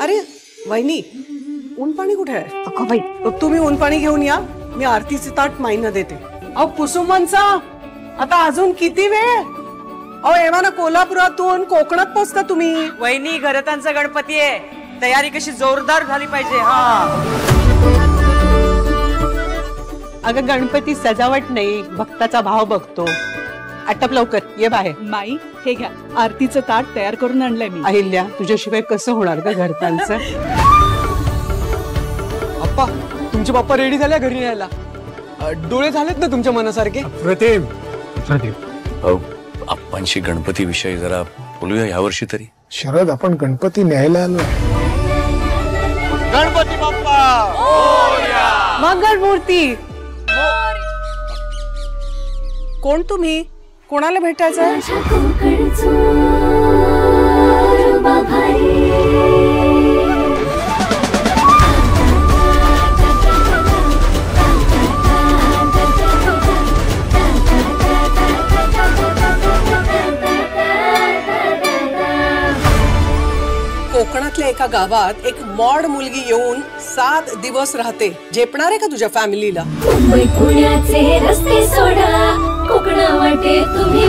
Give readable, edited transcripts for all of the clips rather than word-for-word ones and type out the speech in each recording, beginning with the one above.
अरे वहिनी, ऊन पाणी कुठे आहे? अगं बाई, तुम्ही ऊन पाणी घेऊन या, मी आरतीचे ताट माईना देते. अहो कुसुमांचा आता अजून किती वेळ? अहो एव्हा ना कोल्हापुरातून कोकणात पोचता तुम्ही. वहिनी घरतांचा गणपती आहे, तयारी कशी जोरदार झाली पाहिजे. हा अगं गणपती सजावट नाही, भक्ताचा भाव बघतो. आटप लवकर, ये बाहेर. माई हे घ्या, आरतीचं ताट तयार करून आणलंय मी. अहिल्या, तुझ्याशिवाय कसं होणार ग घरतांचं? अप्पा, तुमचे पप्पा रेडी झाले घरी यायला? डोळे झालेत ना तुमच्या मनासारखे? प्रतिम आप्पांशी गणपती विषयी जरा बोलूया यावर्षी तरी. शरद, आपण गणपती न्यायला आलो. गणपती बाप्पा मंगल मूर्ती. कोण तुम्ही? कोणाला भेटायचं? कोकणातल्या एका गावात एक मॉड मुलगी येऊन 7 दिवस राहते. झेपणार आहे का तुझ्या फॅमिलीला? पुण्याचे रस्ते सोडा, कोकणा वाटे तुम्ही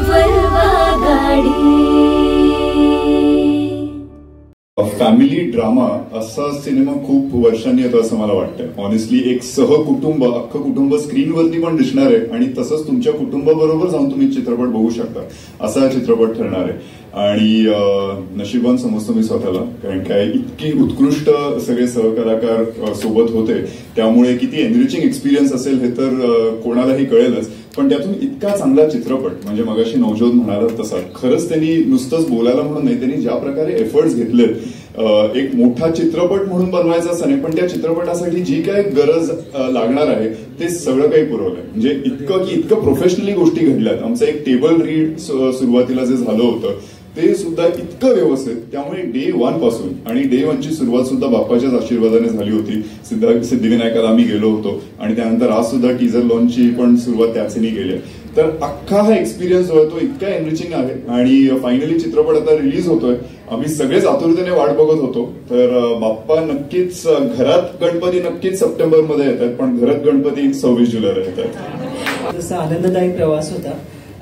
वळवा गाडी. फॅमिली ड्रामा असा सिनेमा खूप वर्षांनी येतो असं मला वाटतं. ऑनेस्टली एक सहकुटुंब, अख्खं कुटुंब स्क्रीनवरती पण दिसणार आहे आणि तसंच तुमच्या कुटुंबाबरोबर जाऊन तुम्ही चित्रपट बघू शकता, असा हा चित्रपट ठरणार आहे. आणि नशिबान समजतो मी स्वतःला, कारण काय इतकी उत्कृष्ट सगळे सहकलाकार सोबत होते, त्यामुळे किती एनरिचिंग एक्सपिरियन्स असेल हे तर कोणालाही कळेलच. पण त्यातून इतका चांगला चित्रपट, म्हणजे मगाशी नवजोत म्हणाला तसा, खरंच त्यांनी नुसतंच बोलायला म्हणून नाही, त्यांनी ज्या प्रकारे एफर्ट्स घेतलेत, एक मोठा चित्रपट म्हणून बनवायचा असं नाही, पण त्या चित्रपटासाठी जी काय गरज लागणार आहे ते सगळं काही पुरवलंय. म्हणजे इतकं प्रोफेशनली गोष्टी घडल्यात. आमचं एक टेबल रीड सुरुवातीला जे झालं होतं ते सुद्धा इतकं व्यवस्थित, त्यामुळे डे 1 पासून, आणि डे 1 ची सुरुवात सुद्धा बाप्पाच्याच आशीर्वादाने झाली होती. सिद्धिविनायकाला आम्ही गेलो होतो आणि त्यानंतर आज सुद्धा टीजर लॉन्चची पण सुरुवात त्याचनी केली आहे. तर अख्खा हा एक्सपिरियन्स जो आहे तो इतका एनरिचिंग आहे. आणि फायनली चित्रपट आता रिलीज होतोय. आम्ही सगळेच आतुरतेने वाट बघत होतो. तर बाप्पा नक्कीच, घरात गणपती नक्कीच सप्टेंबरमध्ये येत आहेत, पण घरात गणपती 26 जुलैला येत आहेत. जसा आनंददायी प्रवास होता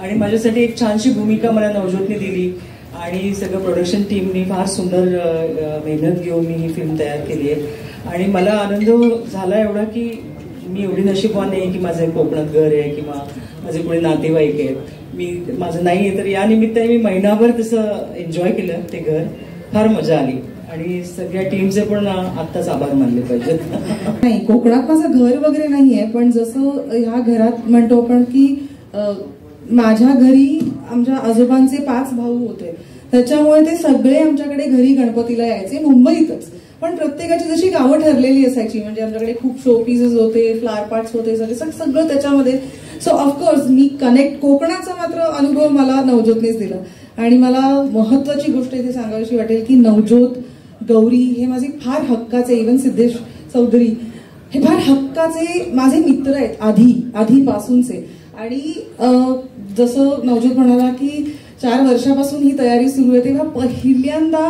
आणि माझ्यासाठी एक छानशी भूमिका मला नवजोतने दिली आणि सगळं प्रोडक्शन टीमनी फार सुंदर मेहनत घेऊन मी ही फिल्म तयार केली आहे. आणि मला आनंद झाला एवढा की मी एवढी नशीबवान नाही की माझं कोकणात घर आहे किंवा माझे कोणी नातेवाईक आहेत. माझं नाही आहे, तर या निमित्ताने मी महिनाभर तसं एन्जॉय केलं ते घर. फार मजा आली आणि सगळ्या टीमचे पण आत्ताच आभार मानले पाहिजेत. नाही, कोकणात माझं घर वगैरे नाहीये, पण जसं ह्या घरात म्हणतो आपण की माझ्या घरी आमच्या आजोबांचे 5 भाऊ होते, त्याच्यामुळे ते सगळे आमच्याकडे घरी गणपतीला यायचे, मुंबईतच. पण प्रत्येकाची जशी गावं ठरलेली असायची, म्हणजे आमच्याकडे खूप शो पीसेस होते, फ्लावर पार्ट्स होते, सगळं त्याच्यामध्ये. सो ऑफकोर्स मी कनेक्ट, कोकणाचा मात्र अनुभव मला नवजोतनेच दिला. आणि मला महत्वाची गोष्ट इथे सांगावीशी वाटेल की नवजोत, गौरी हे माझे फार हक्काचे, इव्हन सिद्धेश चौधरी हे फार हक्काचे माझे मित्र आहेत आधीपासूनचे. आणि जसं नवजोत म्हणाला की 4 वर्षापासून ही तयारी सुरू आहे, तेव्हा पहिल्यांदा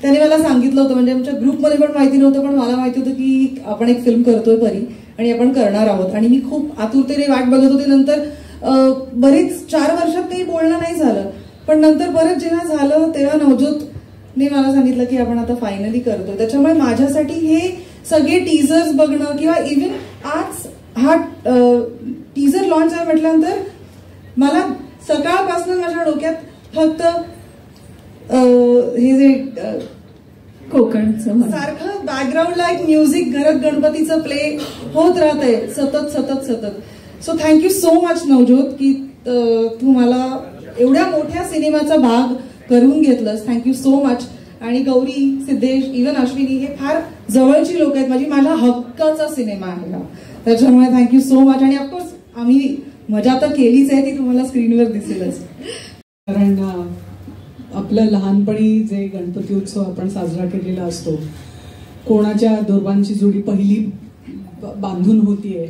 त्याने मला सांगितलं होतं, म्हणजे आमच्या ग्रुपमध्ये पण माहिती नव्हतं, पण मला माहिती होतं की आपण एक फिल्म करतोय परी आणि आपण करणार आहोत. आणि मी खूप आतुरतेने वाट बघत होते. नंतर बरीच 4 वर्षात काही बोलणं नाही झालं, पण नंतर परत जेव्हा झालं तेव्हा नवजोतने मला सांगितलं की आपण आता फायनली करतोय. त्याच्यामुळे माझ्यासाठी हे सगळे टीझर्स बघणं किंवा इव्हन आज हा टीझर लॉन्च आहे म्हटल्यानंतर मला सकाळपासून माझ्या डोक्यात फक्त हे जे कोकणचं सारखं बॅकग्राऊंडला एक म्युझिक, घरात गणपतीचं प्ले होत राहतंय सतत. So thank you so much Navjot की तू मला एवढ्या मोठ्या सिनेमाचा भाग करून घेतलंस. Thank you so much. आणि गौरी, सिद्धेश, इव्हन अश्विनी हे फार जवळची लोक आहेत, माझ्या हक्काचा सिनेमा आहे हा, त्याच्यामुळे थँक्यू सो मच. आणि ऑफकोर्स आम्ही मजा तर केलीच आहे, ती तुम्हाला स्क्रीनवर दिसेलच. कारण आपलं लहानपणी जे गणपती उत्सव आपण साजरा केलेला असतो, कोणाच्या दुर्बांची जोडी पहिली बांधून होतीये,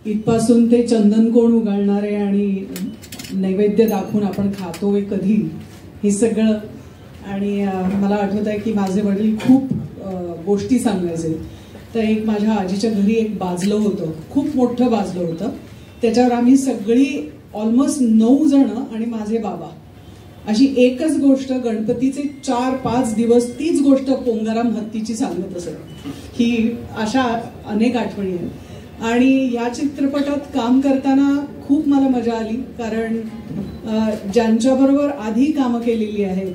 इथपासून ते चंदन कोण उगाळणारे आणि नैवेद्य दाखवून आपण खातोय कधी, हे सगळं आणि मला आठवत आहे की माझे वडील खूप गोष्टी सांगायचे. तर एक माझ्या आजीच्या घरी एक बाजलं होतं, खूप मोठं बाजलं होतं. त्याच्यावर आम्ही सगळी ऑलमोस्ट 9 जण आणि माझे बाबा अशी एकच गोष्ट गणपतीचे 4-5 दिवस तीच गोष्ट पोंगाराम हत्तीची सांगत असत. ही अशा अनेक आठवणी आहेत. आणि या चित्रपटात काम करताना खूप मला मजा आली, कारण ज्यांच्याबरोबर आधी कामं केलेली आहेत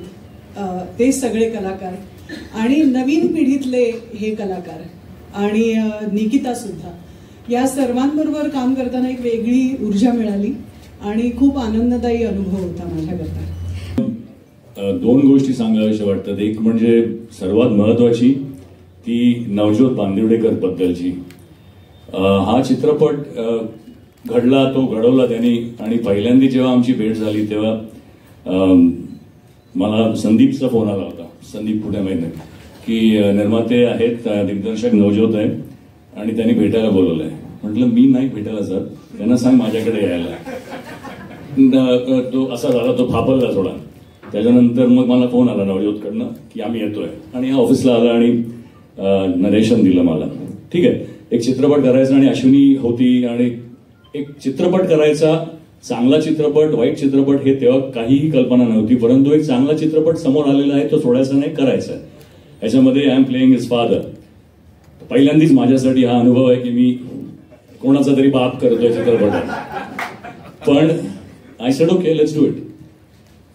ते सगळे कलाकार आणि नवीन पिढीतले हे कलाकार आणि निकिता सुद्धा, या सर्वांबरोबर काम करताना एक वेगळी ऊर्जा मिळाली आणि खूप आनंददायी अनुभव होता माझ्याकरता. 2 गोष्टी सांगाव्याशा वाटतात. एक म्हणजे सर्वात महत्वाची ती नवज्योत बांदिवडेकर बद्दलची. हा चित्रपट घडला, तो घडवला त्यांनी, आणि पहिल्यांदा जेव्हा आमची भेट झाली तेव्हा मला संदीपचा फोन आला होता, संदीप कुठे माहित नाही, की निर्माते आहेत, दिग्दर्शक नवज्योत आहे आणि त्यांनी भेटायला बोलवलंय. म्हटलं मी नाही भेटायला सर, त्यांना सांग माझ्याकडे यायला. तो असा झाला, तो फापरला थोडा. त्याच्यानंतर मग मला फोन आला नवज्योतकडनं की आम्ही येतोय, आणि हा ऑफिसला आला आणि नरेशन दिलं मला. ठीक आहे, एक चित्रपट करायचा आणि अश्विनी होती, आणि एक चित्रपट करायचा, चांगला चित्रपट, वाईट चित्रपट हे तेव्हा काहीही कल्पना नव्हती. परंतु एक चांगला चित्रपट समोर आलेला आहे, तो सोडायचा नाही, करायचा आहे. याच्यामध्ये I am playing his father. पहिल्यांदाच माझ्यासाठी हा अनुभव आहे की मी कोणाचा तरी बाप करतोय चित्रपटात. पण I said okay, let's do it.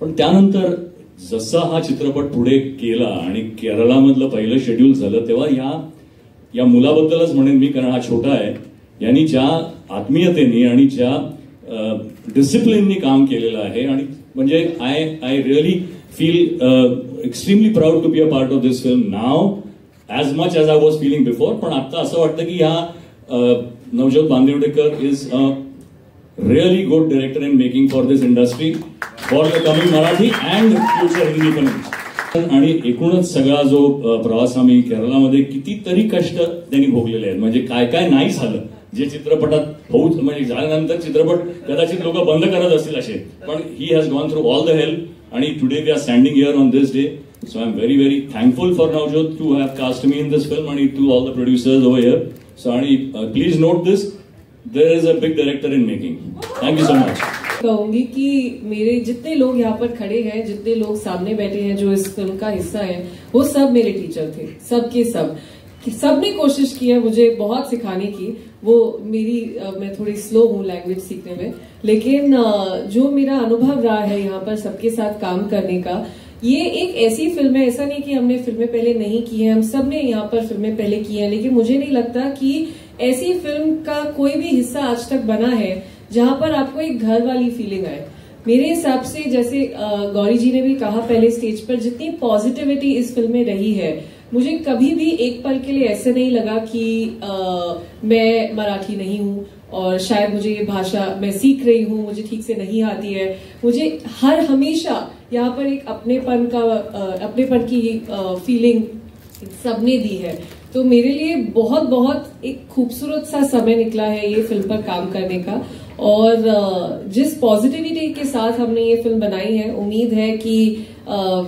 पण त्यानंतर जसा हा चित्रपट पुढे केला आणि केरळामधलं पहिलं शेड्यूल झालं, तेव्हा या मुलाबद्दलच म्हणेन मी, कारण हा छोटा आहे, यांनी ज्या आत्मीयतेने आणि ज्या डिसिप्लिननी काम केलेलं आहे, आणि म्हणजे I really feel extremely proud to be a part of this film now as much as I was feeling before. पण आता असं वाटतं की ह्या Navjyot Bandivadekar is a really good director in making for this industry, for the coming Marathi and future Hindi film. आणि एकूणच सगळा जो प्रवास आम्ही केरळामध्ये कितीतरी कष्ट त्यांनी भोगलेले आहेत. म्हणजे काय काय नाही झालं जे चित्रपटात होऊच, म्हणजे झाल्यानंतर चित्रपट कदाचित लोक बंद करत असतील असे, पण he has gone through all the help आणि today we are standing here on this day. So I am very very thankful for Navjyot to have cast me in this film आणि to all the producers over here. So आणि please note this, there is a big director in making. Thank you so much. कहूंगी कि मेरे जितने लोग यहाँ पर खड़े हैं, जितने लोग सामने बैठे हैं जो इस फिल्म का हिस्सा है, वो सब मेरे टीचर थे, सब के सब. सबने कोशिश की है मुझे बहुत सिखाने की. वो मैं थोड़ी स्लो हूँ लैंग्वेज सीखने में, लेकिन जो मेरा अनुभव रहा है यहाँ पर सबके साथ काम करने का, ये एक ऐसी फिल्म है, ऐसा नहीं कि हमने फिल्में पहले नहीं की हैं, हम सब ने यहाँ पर फिल्में पहले की हैं, लेकिन मुझे नहीं लगता कि ऐसी फिल्म का कोई भी हिस्सा आज तक बना है जहां पर आपको एक घर वाली फीलिंग आए. मेरे हिसाब से जैसे गौरी जी ने भी कहा पहले स्टेज पर, जितनी पॉजिटिविटी इस फिल्म में रही है, मुझे कभी भी एक पल के लिए ऐसे नहीं लगा कि मैं मराठी नहीं हूं और शायद मुझे ये भाषा मैं सीख रही हूं, मुझे ठीक से नहीं आती है. मुझे हमेशा यहाँ पर एक अपनेपन की फीलिंग सबने दी है. तो मेरे लिए बहुत बहुत एक खूबसूरत सा समय निकला है ये फिल्म पर काम करने का. और जिस पॉजिटिविटी के साथ हमने ये फिल्म बनाई है, उम्मीद है कि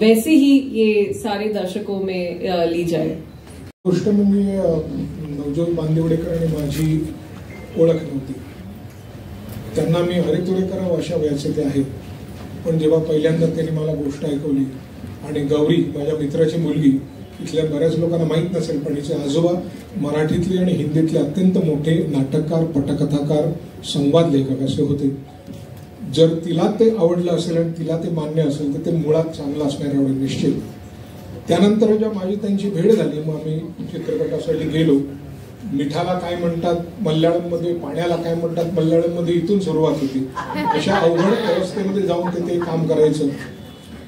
वैसे ही ये सारे दर्शकों में ली जाए. गोष्ट म्हणजे नवज्योत बांदिवडेकर आणि माझी ओळख नव्हती. त्यांना मी हरितुरेकर अशा वयाचे ते आहेत, पण जेव्हा पहिल्यांदा त्यांनी मला गोष्ट ऐकवली, आणि गौरी माझ्या मित्राची मुलगी, इथल्या बऱ्याच लोकांना माहीत नसेल पण हिचे आजोबा मराठीतले आणि हिंदीतले अत्यंत मोठे नाटककार, पटकथाकार, संवाद लेखक असे होते. जर तिला ते आवडलं असेल आणि तिला ते मान्य असेल तर ते मुळात चांगलं असणार एवढं निश्चित. त्यानंतर जेव्हा माझी त्यांची भेट झाली, मग आम्ही चित्रपटासाठी गेलो. मिठाला काय म्हणतात मल्याळममध्ये, पाण्याला काय म्हणतात मल्याळममध्ये, इथून सुरुवात होती. अशा अवघड अवस्थेमध्ये जाऊन ते काम करायचं.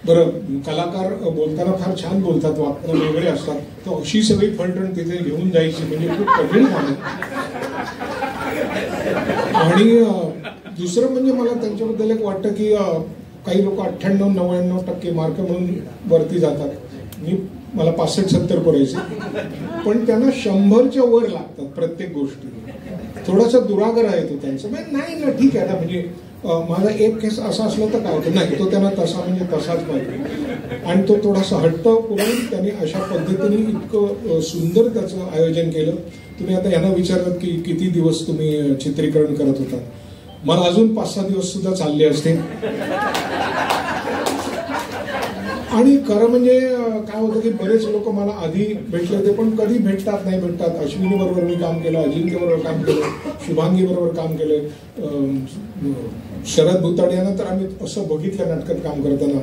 बरं, कलाकार बोलताना फार छान बोलतात, वाक्य वेगळे असतात, तर अशी सगळी फलटण तिथे घेऊन जायची म्हणजे खूप कठीण काम आहे. आणि दुसरं म्हणजे मला त्यांच्याबद्दल एक वाटतं की काही लोक 98-99% मार्क म्हणून वरती जातात. मला 65-70 पडायचे, पण त्यांना 100च्या वर लागतात प्रत्येक गोष्टी. थोडासा दुराग्रह आहे तो त्यांचा. नाही ना, ठीक आहे ना, म्हणजे माझा एक केस असा असला तर काय होतं, नाही तो त्यांना तसा म्हणजे तसाच पाहिजे. आणि तो थोडासा हट्ट करून त्यांनी अशा पद्धतीने इतकं सुंदर त्याचं आयोजन केलं. तुम्ही आता यांना विचारत की किती दिवस तुम्ही चित्रीकरण करत होता, मला अजून 5-6 दिवस सुद्धा चालले असते. आणि खरं म्हणजे काय होतं की बरेच लोक मला आधी भेटले होते पण कधी भेटतात नाही भेटतात. अश्विनी बरोबर मी काम केलं, अजिंक्य बरोबर काम केलं, शुभांगी बरोबर काम केलं, शरद भुताड यांना तर आम्ही असं बघितलं नाटकात काम करताना,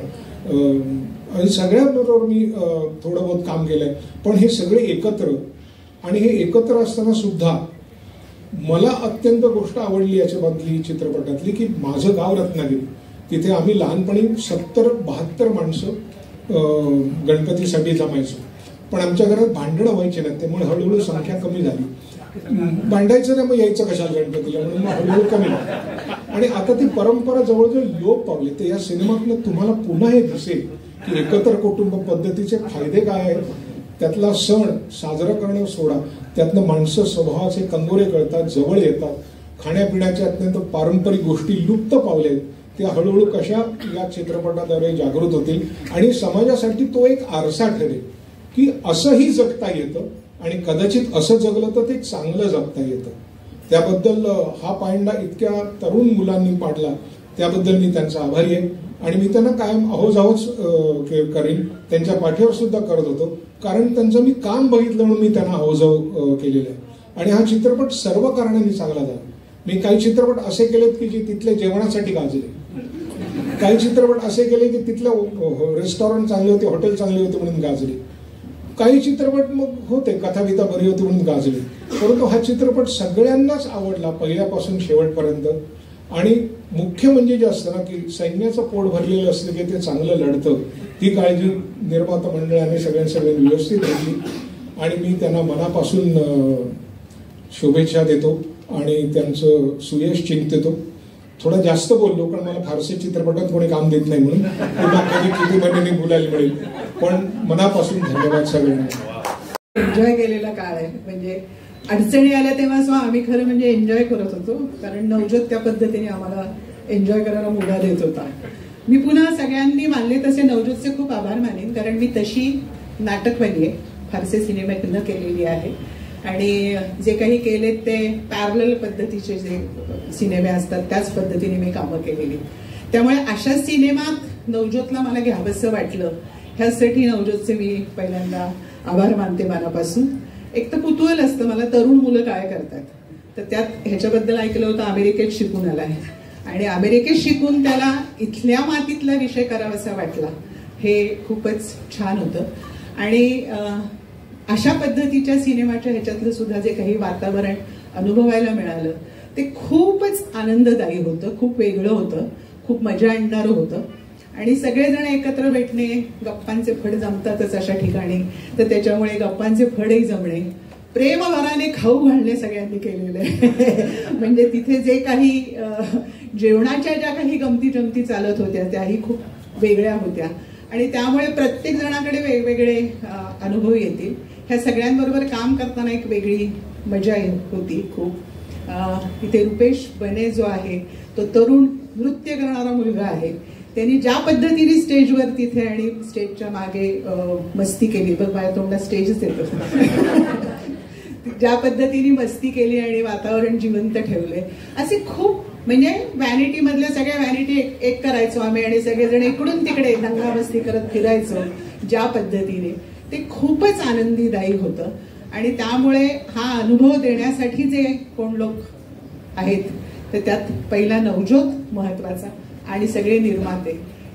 आणि सगळ्यांबरोबर मी थोडं बहुत काम केलंय. पण हे सगळे एकत्र, आणि हे एकत्र असताना सुद्धा मला अत्यंत गोष्ट आवडली याच्याबद्दली चित्रपटातली की माझं गाव रत्नागिरी, तिथे आम्ही लहानपणी 70-72 माणसं गणपतीसाठी जमायचो. पण आमच्या घरात भांडणं व्हायचे नाही, त्यामुळे हळूहळू संख्या कमी झाली. भांडायचं नाही मग यायचं कशाला गणपतीला, म्हणून मग हळूहळू कमी. आणि आता ती परंपरा जवळजवळ लोप पावली. तर या सिनेमातनं तुम्हाला पुन्हा हे दिसेल की एकत्र कुटुंब पद्धतीचे फायदे काय आहेत, त्यातला सण साजरा करणं सोडा, त्यातनं माणसं स्वभावाचे कंगोरे कळतात, जवळ येतात, खाण्यापिण्याच्या अत्यंत पारंपरिक गोष्टी लुप्त पावल्या आहेत त्या हळूहळू कशा या चित्रपटाद्वारे जागृत होतील. आणि समाजासाठी तो एक आरसा ठरेल की असंही जगता येतं, आणि कदाचित असं जगलं तर ते चांगलं जगता येतं. त्याबद्दल हा पायंडा इतक्या तरुण मुलांनी पाडला, त्याबद्दल मी त्यांचा आभारी आहे. आणि मी त्यांना कायम अहोजावच करीन, त्यांच्या पाठीवर सुद्धा करत होतो, कारण त्यांचं मी काम बघितलं म्हणून मी त्यांना अहोजाव केलेलं आहे. आणि हा चित्रपट सर्व कारणांनी चांगला झाला. मी काही चित्रपट असे केलेत की जे तिथल्या जेवणासाठी गाजले, काही चित्रपट असे केले की तिथलं रेस्टॉरंट चांगले होते, हॉटेल चांगले होते म्हणून गाजले, काही चित्रपट मग होते कथाबिता बरी होती म्हणून गाजले. परंतु हा चित्रपट सगळ्यांनाच आवडला पहिल्यापासून शेवटपर्यंत. आणि मुख्य म्हणजे जे असतं ना की सैन्याचं पोट भरलेलं असलं की ते चांगलं लढतं, ती काळजी निर्माता मंडळाने सगळ्यांनी व्यवस्थित घेतली. आणि मी त्यांना मनापासून शुभेच्छा देतो आणि त्यांचं सुयश चिंतितो. थोडं जास्त बोललो कारण मला फारसे चित्रपटात कोणी काम देत नाही म्हणून, पुन्हा कधी किती महिन्यांनी बोलायला मिळेल. पण मनापासून धन्यवाद सगळ्यांना. एन्जॉय केलेला काळ आहे, म्हणजे अडचणी आल्या तेव्हा आम्ही खरं म्हणजे एन्जॉय करत होतो, कारण नवजोत त्या पद्धतीने आम्हाला एन्जॉय करायला मुभा देत होता. मी पुन्हा सगळ्यांनी मानले तसे नवजोतचे खूप आभार मानेन, कारण मी तशी नाटकवाली आहे, फारसे सिनेमे न केलेली आहे. आणि जे काही केलेत ते पॅरलल पद्धतीचे जे सिनेमे असतात त्याच पद्धतीने मी कामं केलेली. त्यामुळे अशा सिनेमात नवजोतला मला घ्यावंसं वाटलं, ह्यासाठी नवजोतचे मी पहिल्यांदा आभार मानते मनापासून. एक तर कुतूहल असतं मला, तरुण मुलं काय करतात, तर त्यात ह्याच्याबद्दल ऐकलं होतं अमेरिकेत शिकून आलाय, आणि अमेरिकेत शिकून त्याला इथल्या मातीतला विषय करावासा वाटला, हे खूपच छान होतं. आणि अशा पद्धतीच्या सिनेमाच्या ह्याच्यातलं सुद्धा जे काही वातावरण अनुभवायला मिळालं ते खूपच आनंददायी होतं, खूप वेगळं होतं, खूप मजा आणणारं होतं. आणि सगळेजण एकत्र भेटणे, गप्पांचे फड जमतातच अशा ठिकाणी, तर त्याच्यामुळे गप्पांचे फडही जमणे, प्रेमभराने खाऊ घालणे सगळ्यांनी केलेले. म्हणजे तिथे जे काही जेवणाच्या ज्या काही गमती जमती चालत होत्या त्याही खूप वेगळ्या होत्या, आणि त्यामुळे प्रत्येक जणाकडे वेगवेगळे अनुभव येतील. ह्या सगळ्यांबरोबर काम करताना एक वेगळी मजा होती खूप. इथे रुपेश बने जो आहे तो तरुण नृत्य करणारा मुलगा आहे, त्यांनी ज्या पद्धतीने स्टेजवर तिथे आणि स्टेजच्या मागे मस्ती केली, बघ माझ्या तोंडात स्टेजच येतं, ज्या पद्धतीने मस्ती केली आणि वातावरण जिवंत ठेवले, असे खूप म्हणजे व्हॅनिटी मधल्या सगळ्या व्हॅनिटी एक करायचो आम्ही, आणि सगळेजण इकडून तिकडे दंगा मस्ती करत फिरायचो ज्या पद्धतीने, ते खूपच आनंदीदायी होतं. आणि त्यामुळे हा अनुभव देण्यासाठी जे कोण लोक आहेत तर त्यात पहिला नवजोत महत्वाचा आणि सगळे निर्माते,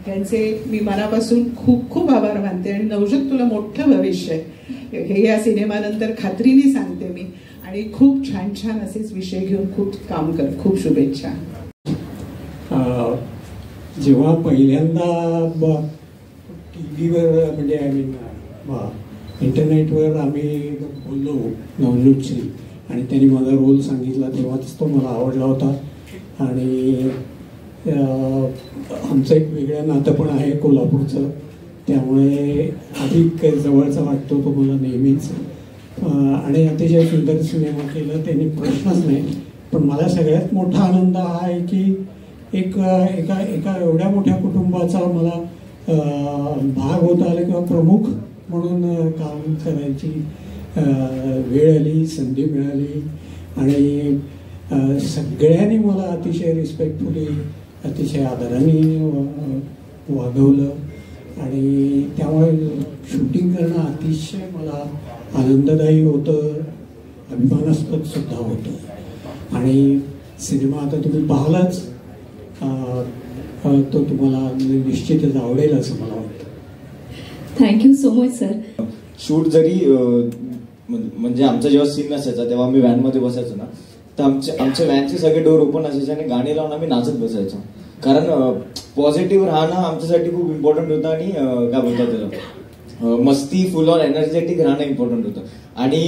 यांचे मी मनापासून खूप खूप आभार मानते. आणि नवजोत तुला मोठं भविष्य आहे हे या सिनेमानंतर खात्रीने सांगते मी, आणि खूप छान छान असेच विषय घेऊन खूप काम कर. खूप शुभेच्छा. जेव्हा पहिल्यांदा टीव्हीवर म्हणजे आय मीन इंटरनेटवर आम्ही बोललो नवजोतशी आणि त्यांनी माझा रोल सांगितला तेव्हाच तो मला आवडला होता. आणि आमचं एक वेगळं नातं पण आहे कोल्हापूरचं, त्यामुळे अधिक जवळचा वाटतो तो मला नेहमीच. आणि अतिशय सुंदर सिनेमा केला, त्यांनी प्रश्नच नाही. पण मला सगळ्यात मोठा आनंद हा आहे की एका एवढ्या मोठ्या कुटुंबाचा मला भाग होता आला किंवा प्रमुख म्हणून काम करायची वेळ आली, संधी मिळाली आणि सगळ्यांनी मला अतिशय रिस्पेक्टफुली, अतिशय आदराने वागवलं आणि त्यामुळे शूटिंग करणं अतिशय मला आनंददायी होतं, अभिमानास्पद सुद्धा होतं. आणि सिनेमा आता तुम्ही पाहालाच, तो तुम्हाला निश्चितच आवडेल असं मला वाटतं. Thank you so much sir. Shoot जरी म्हणजे आमचा जेव्हा सीन असायचा तेव्हा आम्ही व्हॅनमध्ये बसायचो ना, तर आमच्या व्हॅनचे सगळे डोर ओपन असायचे आणि गाणी लावून आम्ही नाचत बसायचो. कारण पॉझिटिव्ह राहणं आमच्यासाठी खूप इम्पॉर्टंट होतं आणि काय बोलतात त्याला, मस्ती, फुल ऑन एनर्जेटिक राहणं इम्पॉर्टंट होतं. आणि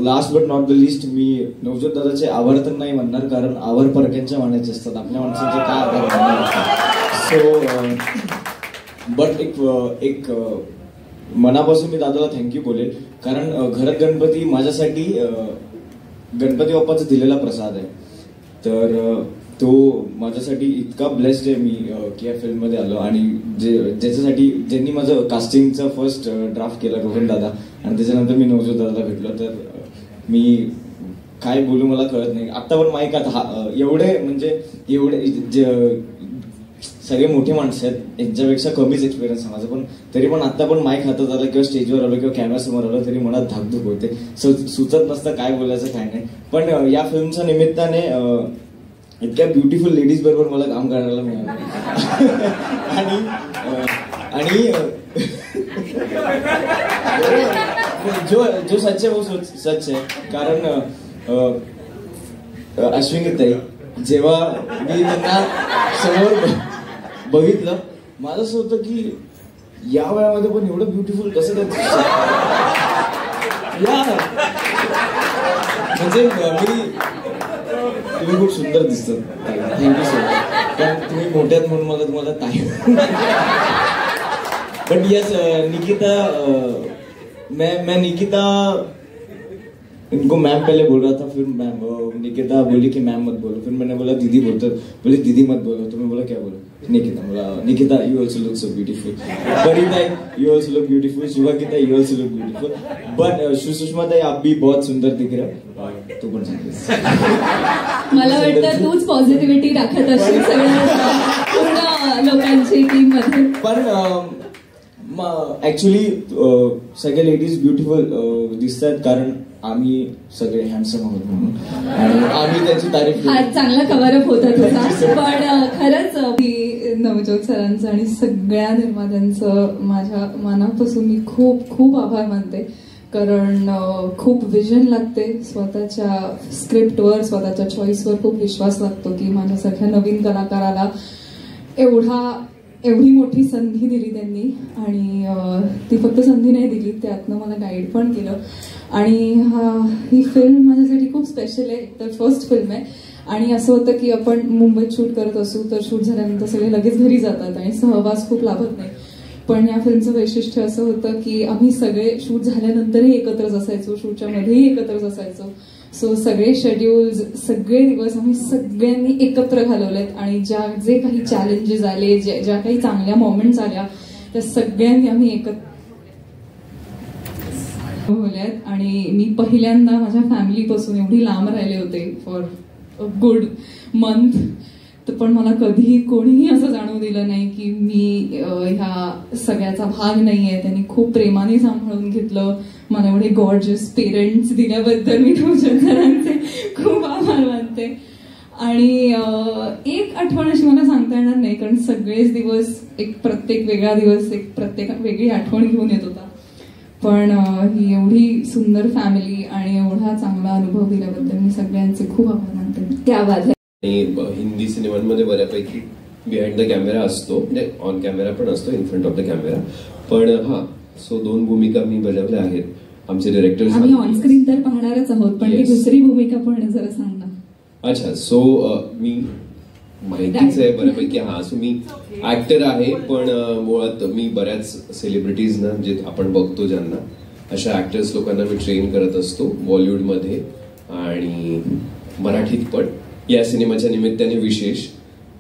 last but not the list, मी नवजोत दादाचे आभार तर नाही म्हणणार, कारण आभार परक्यांच्या मानाचे असतात, आपल्या माणसाचे काय आभार म्हणणार असतात. सो बट एक मनापासून मी दादाला थँक्यू बोलेल, कारण घरात गणपती माझ्यासाठी गणपती बाप्पाचा दिलेला प्रसाद आहे. तर तो माझ्यासाठी इतका ब्लेस्ड आहे मी की या फिल्ममध्ये आलो. आणि ज्याच्यासाठी ज्यांनी माझं कास्टिंगचा फर्स्ट ड्राफ्ट केला, रोहन दादा, आणि त्याच्यानंतर मी नवजोत दादाला भेटलो, तर मी काय बोलू मला कळत नाही. आत्ता पण माईक आता एवढे सगळे मोठे माणसं आहेत, यांच्यापेक्षा कमीच एक्सपिरियन्स आहे माझं, पण तरी पण आता पण माईक हातात आला किंवा स्टेजवर आलो किंवा कॅमेरा समोर आलो तरी मनात धाकधूक होते, सुचत नसतं काय बोलायचं काय नाही. पण या फिल्मच्या निमित्ताने इतक्या ब्युटिफुल लेडीज बरोबर मला काम करायला मिळालं. आणि जो सच आहे वो सच आहे. कारण अश्विनीताई, जेव्हा मी त्यांना समोर बघितलं, माझं असं होतं की या वयामध्ये पण एवढं ब्युटिफुल कसं म्हणजे तुम्ही खूप सुंदर दिसतात. Thank you so much. कारण तुम्ही मोठ्यात म्हणून मला तुम्हाला ताई. बट यस, निकिता, मैं निकिता इनको मैम पहले बोल रहा था, फिर मैम निकिता बोली कि मैम मत बोलो, फिर मैंने बोला दीदी बोलते, बोले दीदी मत बोलो, तो मैं बोला क्या बोलो, निकिता. बोला Nikita you also look so beautiful, Parita you also look beautiful, Shubhagita you also look beautiful, but सुषमाताई आप भी बहुत सुंदर दिख रहे हो. तू पण सांगतेस. मला वाटतं तूच पॉझिटिव्हिटी राखत असशील सगळ्या पूर्ण लोकांची टीम मध्ये. पण ऍक्च्युली सगळे लेडीज ब्युटिफुल दिसतात कारण आम्ही सगळे हँडसम आहोत म्हणून, आणि आम्ही त्याची तारीफ. चांगला कव्हरअप होता तुझा. पण खरंच नवजोत सरांचं आणि सगळ्या निर्मात्यांचं माझ्या मनापासून मी खूप खूप आभार मानते. कारण खूप विजन लागते, स्वतःच्या स्क्रिप्टवर, स्वतःच्या चॉईसवर खूप विश्वास लागतो की माझ्यासारख्या नवीन कलाकाराला एवढी मोठी संधी दिली त्यांनी. आणि ती फक्त संधी नाही दिली, त्यातनं मला गाईड पण केलं. आणि ही फिल्म माझ्यासाठी खूप स्पेशल आहे. तर फर्स्ट फिल्म आहे आणि असं होतं की आपण मुंबईत शूट करत असू तर शूट झाल्यानंतर सगळे लगेच घरी जातात आणि सहवास खूप लाभत नाही. पण या फिल्मचं वैशिष्ट्य असं होतं की आम्ही सगळे शूट झाल्यानंतरही एकत्रच असायचो, शूटच्या मध्येही एकत्रच असायचो. सो सगळे शेड्यूल्स, सगळे दिवस आम्ही सगळ्यांनी एकत्र घालवलेत. आणि जे काही चॅलेंजेस आले, ज्या काही चांगल्या मोमेंट्स आल्या, त्या सगळ्यांनी आम्ही एकत्र होल्यात. आणि मी पहिल्यांदा माझ्या फॅमिलीपासून एवढी लांब राहिले होते फॉर अ गुड मंथ. पण मला कधीही कोणीही असं जाणवू दिलं नाही की मी ह्या सगळ्याचा भाग नाहीये. त्यांनी खूप प्रेमाने सांभाळून घेतलं. मला एवढे गॉर्जियस पेरेंट्स दिल्याबद्दल मी नवजोत सरांचे खूप आभार मानते. आणि एक आठवण अशी मला सांगता येणार नाही, कारण सगळेच दिवस प्रत्येक वेगळा दिवस प्रत्येक वेगळी आठवण घेऊन येत होता. पण ही एवढी सुंदर फॅमिली आणि एवढा चांगला अनुभव दिल्याबद्दल मी सगळ्यांचे खूप आभार मानते. त्याबाद हिंदी सिनेमांमध्ये बऱ्यापैकी बिहाइंड द कॅमेरा असतो, म्हणजे ऑन कॅमेरा पण असतो, in front of the camera. पण सो 2 भूमिका मी बजावल्या आहेत. आमचे डिरेक्टर आम्ही ऑनस्क्रीन तर पाहणारच आहोत, पण ती दुसरी भूमिका पण जरा सांग ना. अच्छा, सो मी माहितीच आहे बऱ्यापैकी. सो मी ऍक्टर आहे, पण मुळात मी बऱ्याच सेलिब्रिटीजना जे आपण बघतो ज्यांना, अशा ऍक्टर्स लोकांना मी ट्रेन करत असतो बॉलिवूडमध्ये आणि मराठीत पण. या सिनेमाच्या निमित्ताने विशेष.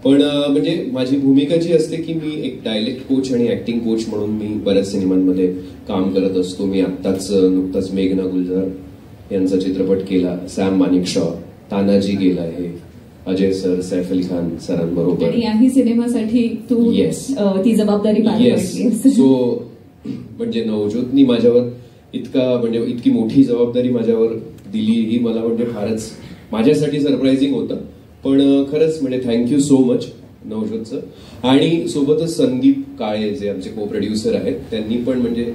पण म्हणजे माझी भूमिका जी असते की मी एक डायलेक्ट कोच आणि ऍक्टिंग कोच म्हणून मी बऱ्याच सिनेमांमध्ये काम करत असतो. मी नुकताच मेघना गुलजार यांचा चित्रपट केला, सॅम मानिकशॉ, तानाजी गेला आहे, अजय सर, सैफ अली खान सरांबरोबर. आणि याही सिनेमासाठी तू ती जबाबदारी पार पाडलीस. सो म्हणजे नवज्योतनी माझ्यावर इतकी मोठी जबाबदारी माझ्यावर दिली ही मला म्हणजे फारच माझ्यासाठी सरप्राइझिंग होतं. पण खरंच म्हणजे थँक्यू सो मच नवज्योतचं. आणि सोबतच संदीप काळे जे आमचे को प्रोड्युसर आहेत, त्यांनी पण म्हणजे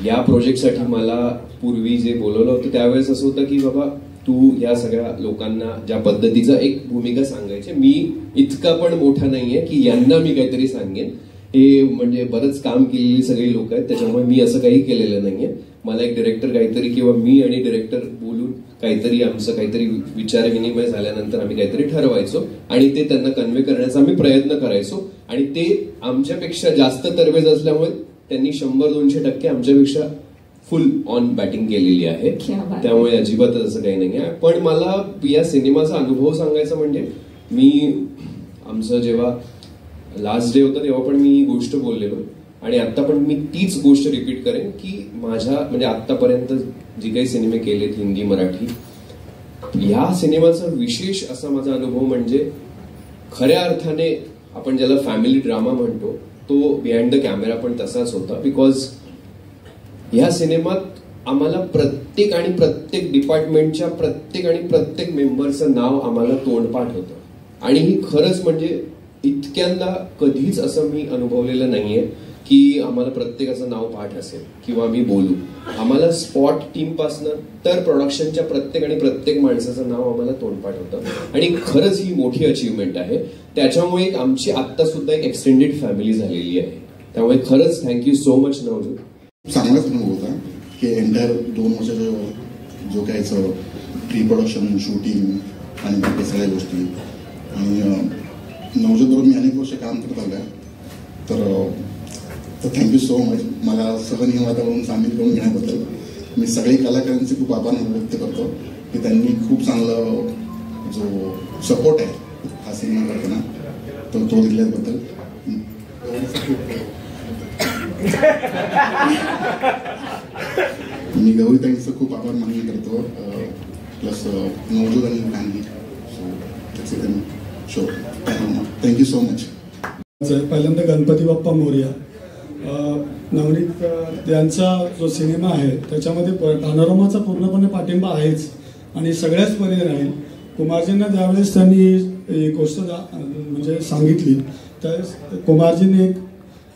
या प्रोजेक्टसाठी मला पूर्वी जे बोलवलं होतं त्यावेळेस असं होतं की बाबा तू या सगळ्या लोकांना ज्या पद्धतीचा एक भूमिका सांगायची, मी इतका पण मोठा नाहीये की यांना मी काहीतरी सांगेन. हे म्हणजे बरंच काम केलेली सगळी लोक आहेत, त्याच्यामुळे मी असं काही केलेलं नाहीये. मला एक डिरेक्टर काहीतरी किंवा मी आणि डिरेक्टर बोलून काहीतरी आमचं काहीतरी विचारविनिमय झाल्यानंतर आम्ही काहीतरी ठरवायचो आणि ते त्यांना कन्वे करण्याचा आम्ही प्रयत्न करायचो. आणि ते आमच्यापेक्षा जास्त तरवेज असल्यामुळे त्यांनी 100-200% आमच्यापेक्षा फुल ऑन बॅटिंग केलेली आहे. त्यामुळे अजिबातच असं काही नाही आहे. पण मला या सिनेमाचा अनुभव सांगायचा म्हणजे आमचं जेव्हा लास्ट डे होता तेव्हा पण मी ही गोष्ट बोललेलो आणि आता पण मी तीच गोष्ट रिपीट करेन की माझ्या म्हणजे आतापर्यंत जी काही सिनेमे केलेत हिंदी मराठी, ह्या सिनेमाचा विशेष असा माझा अनुभव म्हणजे खऱ्या अर्थाने आपण ज्याला फॅमिली ड्रामा म्हणतो तो बिहाइंड द कॅमेरा पण तसाच होता. बिकॉज ह्या सिनेमात आम्हाला प्रत्येक डिपार्टमेंटच्या प्रत्येक मेंबरचं नाव आम्हाला तोंडपाठ होतं आणि ही खरंच म्हणजे इतक्यांदा कधीच असं मी अनुभवलेलं नाहीये की आम्हाला प्रत्येकाचं नाव पाठ असेल किंवा आम्ही बोलू. आम्हाला स्पॉट टीम पासनं तर प्रोडक्शनच्या प्रत्येक माणसाचं नाव आम्हाला तोंडपाठ होतं आणि खरंच ही मोठी अचीवमेंट आहे. त्याच्यामुळे आमची आत्ता सुद्धा एक एक्सटेंडेड फॅमिली झालेली आहे. त्यामुळे खरंच थँक्यू सो मच नवजोत. चांगलाच अनुभव होता की एंटायर 2 वर्षाचं जो काही प्री प्रोडक्शन, शूटिंग आणि बाकी सगळ्या गोष्टी. आणि नवजोत बरोबर मी अनेक वर्ष काम करत आलोय, तर थँक्यू सो मच. मला सहन वातावरण सामील करून घेण्याबद्दल मी सगळे कलाकारांचे खूप आभार व्यक्त करतो की त्यांनी खूप चांगला जो सपोर्ट आहे हा सिनेमा करताना तो दिल्याबद्दल. मी गौरीताईंचं खूप आभार मान्य करतो, प्लस नवजोत आणि family. So thank you so much. पहिल्यांदा गणपती बाप्पा मोरया. नवनीत यांचा जो सिनेमा आहे त्याच्यामध्ये पॅनोरामाचा पूर्णपणे पाठिंबा आहेच आणि सगळ्याच पर्याय राहील. कुमारजींना ज्यावेळेस त्यांनी ही गोष्ट म्हणजे सांगितली त्यावेळेस कुमारजींनी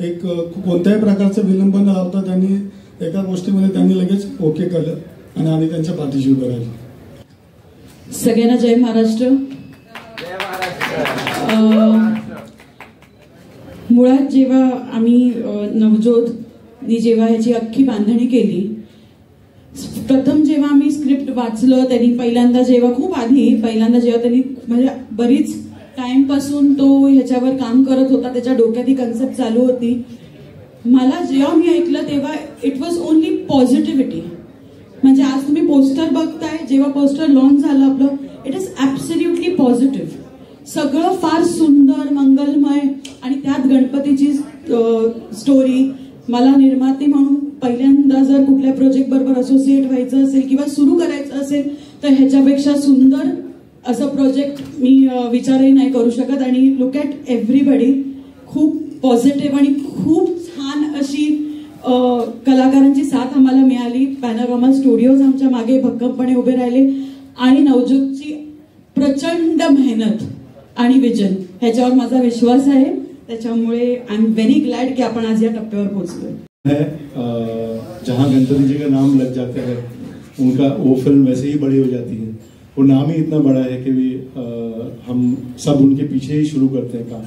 एक कोणत्याही प्रकारचं विलंब न लावता त्यांनी एका गोष्टीमध्ये त्यांनी लगेच ओके केलं आणि आम्ही त्यांच्या पाठीशी उभे राहिलो. सगळ्यांना जय महाराष्ट्र. मुळात जेव्हा आम्ही नवज्योतनी जेव्हा ह्याची अख्खी बांधणी केली, प्रथम जेव्हा आम्ही स्क्रिप्ट वाचलं त्यांनी पहिल्यांदा जेव्हा त्यांनी म्हणजे बरीच टाइम पासून तो ह्याच्यावर काम करत होता, त्याच्या डोक्यात ही कन्सेप्ट चालू होती. मला जेव्हा मी ऐकलं तेव्हा इट वॉज ओनली पॉझिटिव्हिटी. म्हणजे आज तुम्ही पोस्टर बघताय, जेव्हा पोस्टर लॉन्च झालं आपलं, इट इज ऍब्सोल्युटली पॉझिटिव्ह. सगळं फार सुंदर, मंगलमय आणि त्यात गणपतीची स्टोरी. मला निर्माती म्हणून पहिल्यांदा जर कुठल्या प्रोजेक्ट बरोबर असोसिएट व्हायचं असेल किंवा सुरू करायचं असेल तर ह्याच्यापेक्षा सुंदर असं प्रोजेक्ट मी विचारही नाही करू शकत. आणि लुक ॲट एव्हरीबडी, खूप पॉझिटिव्ह आणि खूप छान अशी कलाकारांची साथ आम्हाला मिळाली. पॅनोरामा स्टुडिओज आमच्या मागे भक्कमपणे उभे राहिले आणि नवज्योतची प्रचंड मेहनत आणि विजन ह्याच्यावर माझा विश्वास आहे. त्याच्यामुळे आय एम व्हेरी ग्लॅड की आपण आज या टप्प्यावर पोहोचलोय. जहाँ गणपति जी का नाम लग जाता है उनका वो फिल्म वैसे ही बड़ी हो जाती है. वो नाम ही इतना बड़ा है कि हम सब उनके पीछे ही शुरू करते हैं काम.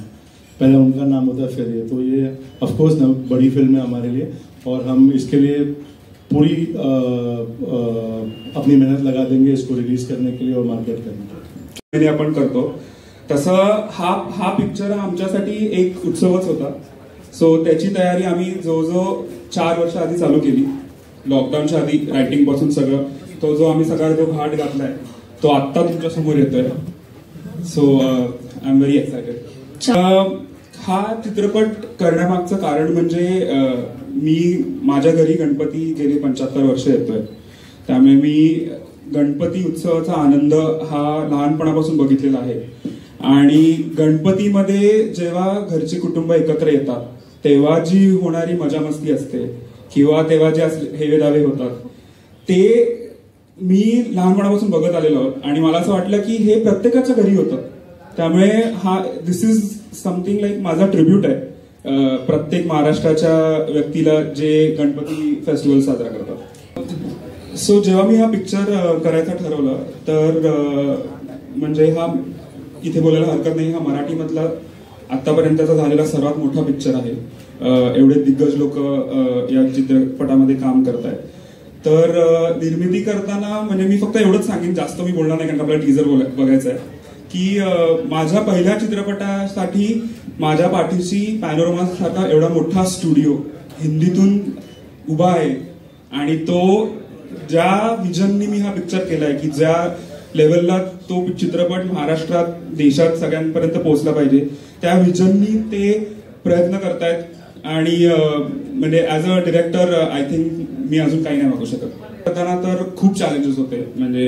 पहले उनका नाम होता है फिर ये. तो ये ऑफकोर्स बड़ी फिल्म है हमारे लिए और हम इसके लिए पूरी अपनी मेहनत लगा देंगे इसको रिलीज करने के लिए और मार्केट करने के लिए. आपण करतो तसं हा पिक्चर आमच्यासाठी एक उत्सवच होता. सो त्याची तयारी आम्ही जवळजवळ 4 वर्ष आधी चालू केली. लॉकडाऊनच्या आधी रायटिंग पासून सगळं तो जो आम्ही सगळा जो घाट घातलाय तो आत्ता तुमच्या समोर येतोय. So I am very excited. हा चित्रपट करण्यामागचं कारण म्हणजे मी माझ्या घरी गणपती गेले 75 वर्ष येतोय, त्यामुळे मी गणपती उत्सवाचा आनंद हा लहानपणापासून बघितलेला आहे. आणि गणपतीमध्ये जेव्हा घरचे कुटुंब एकत्र येतात तेव्हा जी होणारी मजा मस्ती असते किंवा तेव्हा जे हेवे दावे होतात ते मी लहानपणापासून बघत आलेलो आहोत. आणि मला असं वाटलं की हे प्रत्येकाच्या घरी होतं, त्यामुळे हा दिस इज समथिंग लाईक माझा ट्रिब्यूट आहे प्रत्येक महाराष्ट्राच्या व्यक्तीला जे गणपती फेस्टिवल साजरा करतात. सो जेव्हा मी हा पिक्चर करायचा ठरवलं तर म्हणजे हा इथे बोलायला हरकत नाही, हा मराठीमधला आतापर्यंतचा झालेला सर्वात मोठा पिक्चर आहे. एवढे दिग्गज लोक या चित्रपटामध्ये काम करत आहेत. तर निर्मिती करताना म्हणजे मी फक्त एवढंच सांगेन, जास्त मी बोलणार नाही कारण आपल्याला टीजर बघायचं आहे, की माझ्या पहिल्या चित्रपटासाठी माझ्या पाठीशी पॅनोरमा सारखा एवढा मोठा स्टुडिओ हिंदीतून उभा आहे. आणि तो ज्या विजननी मी हा पिक्चर केलाय की ज्या लेवलला तो चित्रपट महाराष्ट्रात देशात सगळ्यांपर्यंत पोहोचला पाहिजे त्या विजननी ते प्रयत्न करतायत. आणि म्हणजे as a director I think मी अजून काही नाही मागू शकत. करताना तर खूप चॅलेंजेस होते, म्हणजे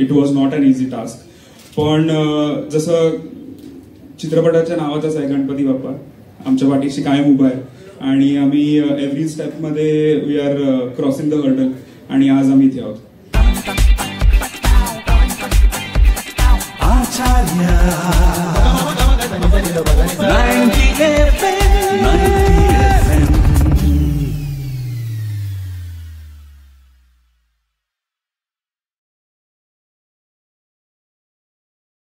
it was not an easy task. पण जसं चित्रपटाच्या नावातच आहे गणपती बाप्पा आमच्या पाठीशी कायम उभा आहे आणि आम्ही एव्हरी स्टेपमध्ये we are crossing the hurdle आणि आज आम्ही इथे आहोत. आचार्य 90 FM